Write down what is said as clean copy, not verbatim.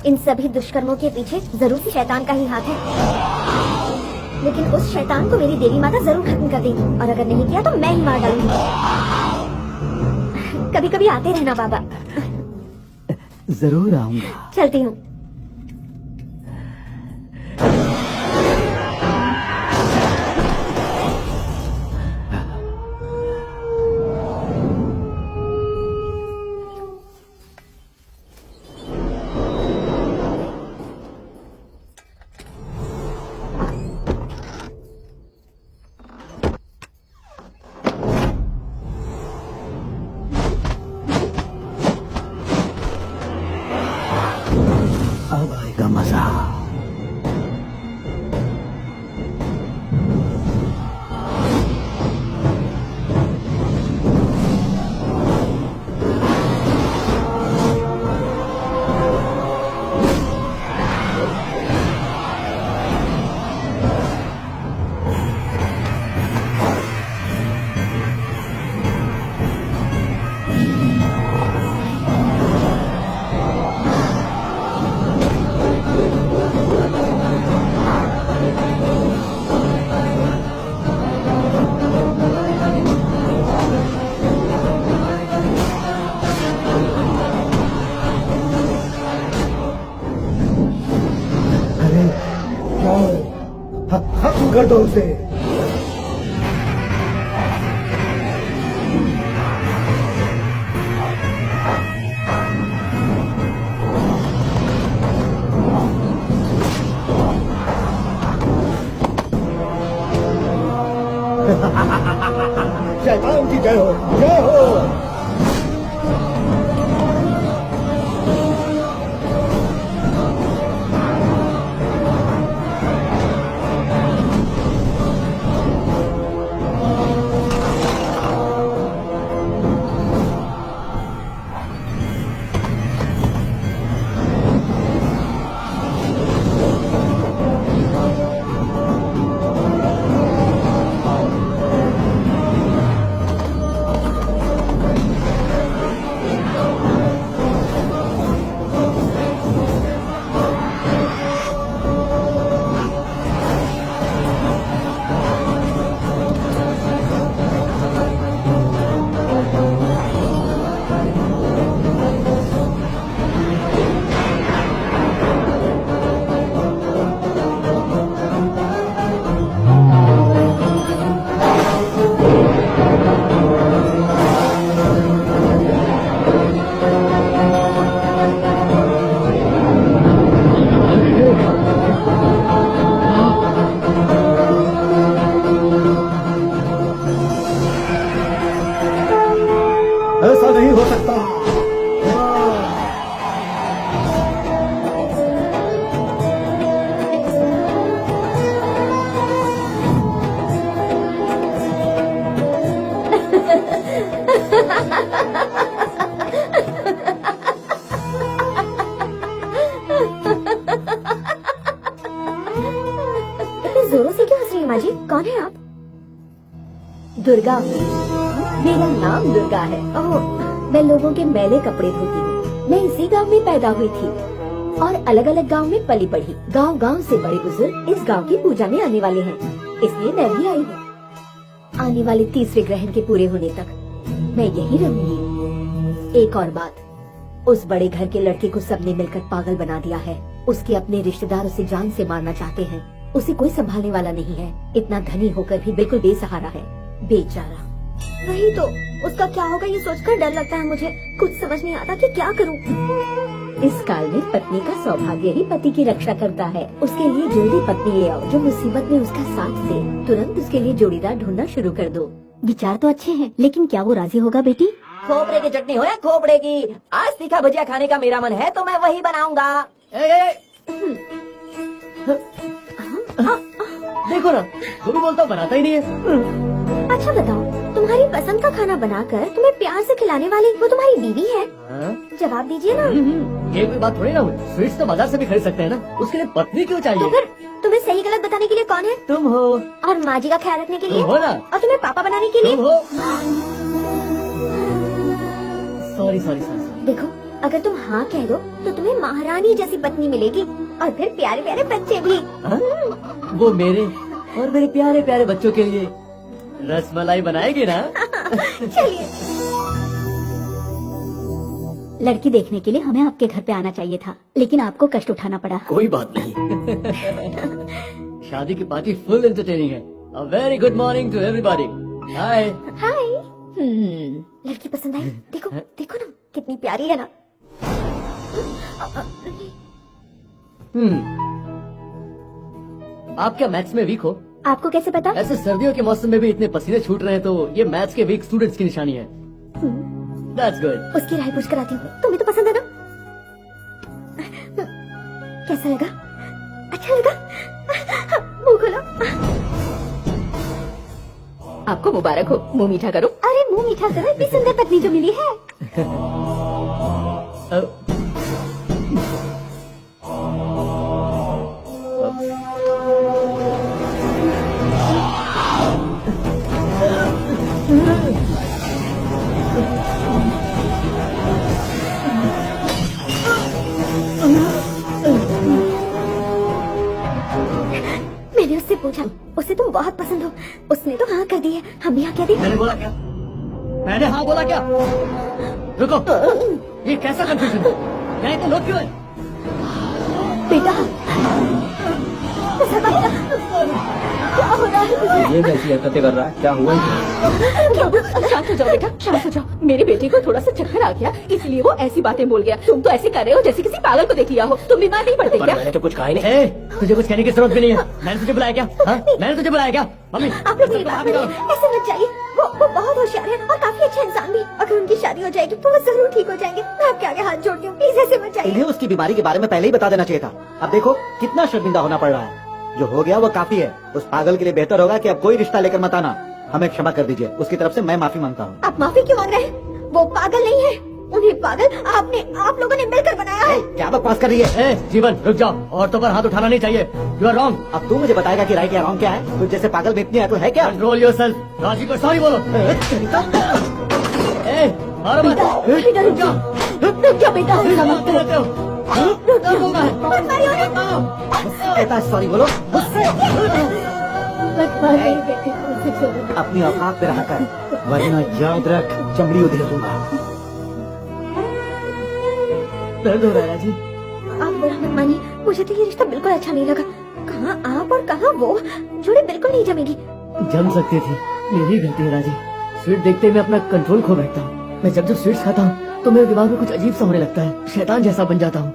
इन सभी दुष्कर्मों के पीछे जरूर से शैतान का ही हाथ है, लेकिन उस शैतान को मेरी देवी माता जरूर खत्म कर देगी, और अगर नहीं किया तो मैं ही मार डालूंगी। कभी कभी आते रहना बाबा। जरूर आऊंगा। चलती हूँ। अब आएगा मजा। खत्म कर दो उसे। शैतान की जय हो, जय हो। ऐसा नहीं हो सकता। इतने जोरों से क्यों हंस रही हैं माँ जी? कौन है आप? दुर्गा। मेरा नाम दुर्गा है। ओह, मैं लोगों के मैले कपड़े धोती हूँ। मैं इसी गांव में पैदा हुई थी और अलग अलग गांव में पली बढ़ी। गांव गांव से बड़े बुजुर्ग इस गांव की पूजा में आने वाले हैं, इसलिए मैं भी आई हूँ। आने वाले तीसरे ग्रहण के पूरे होने तक मैं यही रहूंगी। एक और बात, उस बड़े घर के लड़के को सबने मिलकर पागल बना दिया है। उसके अपने रिश्तेदार उसे जान से मारना चाहते हैं। उसे कोई संभालने वाला नहीं है। इतना धनी होकर भी बिल्कुल बेसहारा है, बेचारा। वही तो, उसका क्या होगा ये सोचकर डर लगता है मुझे। कुछ समझ नहीं आता कि क्या करूं। इस काल में पत्नी का सौभाग्य ही पति की रक्षा करता है। उसके लिए जल्दी पत्नी ले आओ जो मुसीबत में उसका साथ दे। तुरंत उसके लिए जोड़ीदार ढूंढना शुरू कर दो। विचार तो अच्छे हैं, लेकिन क्या वो राजी होगा बेटी? खोपड़े की चटनी हो या खोपड़े की, आज तीखा भुजिया खाने का मेरा मन है तो मैं वही बनाऊंगा। देखो ना, जो भी बोलता हूँ बनाता ही नहीं है। अच्छा बताओ, तुम्हारी पसंद का खाना बनाकर तुम्हें प्यार से खिलाने वाली वो तुम्हारी बीवी है? जवाब दीजिए ना। ये कोई बात थोड़ी ना हुई। स्वीट्स तो बाजार से भी खरीद सकते हैं ना, उसके लिए पत्नी क्यों चाहिए? तो फिर तुम्हें सही गलत बताने के लिए कौन है? तुम हो। और माँ जी का ख्याल रखने के लिए? तुम हो ना। और तुम्हें पापा बनाने के लिए? तुम हो। Sorry sorry sorry. देखो, अगर तुम हाँ कह दो तो तुम्हें महारानी जैसी पत्नी मिलेगी और फिर प्यारे प्यारे बच्चे भी। हाँ? वो मेरे और मेरे प्यारे प्यारे बच्चों के लिए रसमलाई बनाएगी ना? चलिए। लड़की देखने के लिए हमें आपके घर पे आना चाहिए था, लेकिन आपको कष्ट उठाना पड़ा। कोई बात नहीं। शादी की पार्टी फुल एंटरटेनिंग है। A very good morning to everybody. Hi. हाय। लड़की पसंद आई? देखो देखो ना कितनी प्यारी है ना। आप क्या मैथ्स में वीक हो? आपको कैसे पता? ऐसे सर्दियों के मौसम में भी इतने पसीने छूट रहे हैं तो ये मैथ्स के वीक स्टूडेंट्स की निशानी है। That's good. उसकी राय पूछ कर आती हूँ। तुम्हें तो पसंद है ना? कैसा लगा? अच्छा लगा? मुंह खोलो। आपको मुबारक हो, मुंह मीठा करो। अरे मुंह मीठा करो, इतनी सुंदर पत्नी जो मिली है। मैंने उससे पूछा, उसे तुम बहुत पसंद हो। उसने तो हाँ कर दी है। हम भी हाँ कह दी। मैंने बोला क्या? मैंने हाँ बोला क्या? रुको, ये कैसा कंफ्यूजन है? यहाँ इतने लोग क्यों हैं? बेटा क्या हो रहा है? ये कैसी हरकतें कर रहा है? क्या हुआ है? शांत हो जाओ बेटा, शांत हो जाओ। मेरे बेटे को थोड़ा सा चक्कर आ गया, इसलिए वो ऐसी बातें बोल गया। तुम तो ऐसे कर रहे हो जैसे किसी पागल को देख लिया हो। तुम बीमार नहीं पड़ते पर क्या? मैंने तो कुछ कहा ही नहीं। ए, तुझे कुछ कहने की जरूरत भी नहीं है। मैंने तुझे बुलाया क्या? हाँ? मैंने तुझे बुलाया क्या? मम्मी, आप लोग मेरी बात मानिए, ऐसे मत जाइए। वो बहुत होशियार है और काफी अच्छा इंसान भी। अगर उनकी शादी हो जाएगी तो वो जरूर ठीक हो जाएंगे। मैं आपके आगे हाथ जोड़ती हूँ, प्लीज ऐसे मत जाइए। इन्हें उसकी बीमारी के बारे में पहले ही बता देना चाहिए था। अब देखो कितना शर्मिंदा होना पड़ रहा है। जो हो गया वो काफी है। उस पागल के लिए बेहतर होगा कि अब कोई रिश्ता लेकर मत आना। हमें क्षमा कर दीजिए। उसकी तरफ से मैं माफी मांगता हूँ। आप माफी क्यों मांग रहे हैं? वो पागल नहीं है। उन्हें पागल आप लोगों ने मिलकर बनाया है। क्या बकवास कर रही है? ए, जीवन रुक जाओ। औरतों पर हाथ उठाना नहीं चाहिए। You are wrong. अब तू मुझे बताएगा कि राइट या रॉन्ग क्या है? तुझ जैसे पागल में इतनी अकल है क्या? Control yourself. राजी को सॉरी बोलो। ए, मारो मत। बेटा रुक जाओ, रुक जाओ बेटा। क्या करते हो? रुक जाओ, मत मारियो उन्हें। कहता है सॉरी बोलो। मत मारिए बेटे, मुझसे छोड़ो। अपनी औकात पे रहा कर, वरना याद रख चमड़ी उधेड़ दूंगा। दर्द हो रहा है राजी। आप बुरा मत मानिए, मुझे तो ये रिश्ता बिल्कुल अच्छा नहीं लगा। कहाँ आप और कहाँ वो, जोड़ी बिल्कुल नहीं जमेगी। जम सकती थी, मेरी गलती है राजी। स्वीट देखते ही मैं अपना कंट्रोल खो बैठता हूँ। मैं जब स्वीट्स खाता हूँ तो मेरे दिमाग में कुछ अजीब सा होने लगता है। शैतान जैसा बन जाता हूँ।